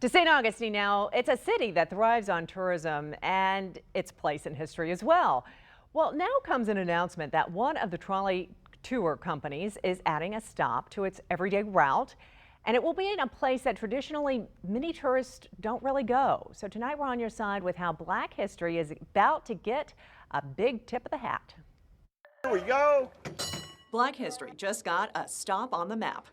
To St. Augustine now, it's a city that thrives on tourism and its place in history as well. Well, now comes an announcement that one of the trolley tour companies is adding a stop to its everyday route, and it will be in a place that traditionally many tourists don't really go. So tonight we're on your side with how Black history is about to get a big tip of the hat. Here we go. Black history just got a stop on the map.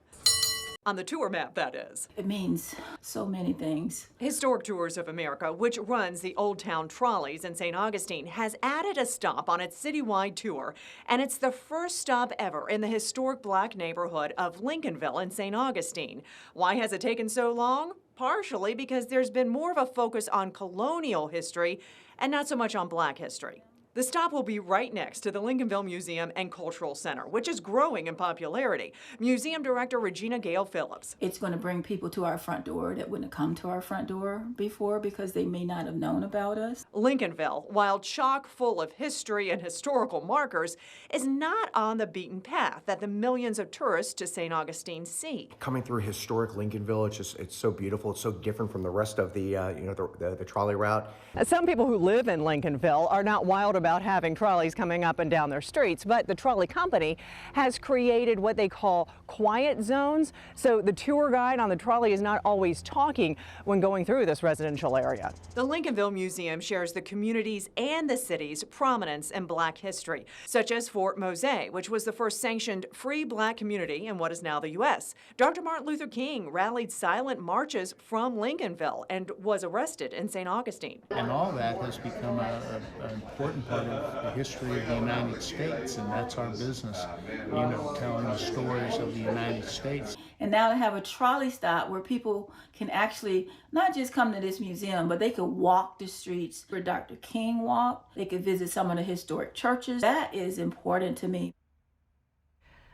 On the tour map, that is. It means so many things. Historic Tours of America, which runs the Old Town Trolleys in St. Augustine, has added a stop on its citywide tour, and it's the first stop ever in the historic Black neighborhood of Lincolnville in St. Augustine. Why has it taken so long? Partially because there's been more of a focus on colonial history and not so much on Black history. The stop will be right next to the Lincolnville Museum and Cultural Center, which is growing in popularity. Museum Director Regina Gale Phillips. It's going to bring people to our front door that wouldn't have come to our front door before because they may not have known about us. Lincolnville, while chock full of history and historical markers, is not on the beaten path that the millions of tourists to St. Augustine see. Coming through historic Lincolnville, it's so beautiful. It's so different from the rest of the the trolley route. Some people who live in Lincolnville are not wild about having trolleys coming up and down their streets, but the trolley company has created what they call quiet zones, so the tour guide on the trolley is not always talking when going through this residential area. The Lincolnville Museum shares the community's and the city's prominence in Black history, such as Fort Mose, which was the first sanctioned free Black community in what is now the U.S. Dr. Martin Luther King rallied silent marches from Lincolnville and was arrested in St. Augustine. And all that has become an important part of the history of the United States, and that's our business, telling the stories of the United States. And now to have a trolley stop where people can actually not just come to this museum, but they could walk the streets where Dr. King walked. They could visit some of the historic churches. That is important to me.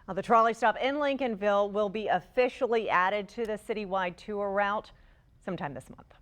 Now, the trolley stop in Lincolnville will be officially added to the citywide tour route sometime this month.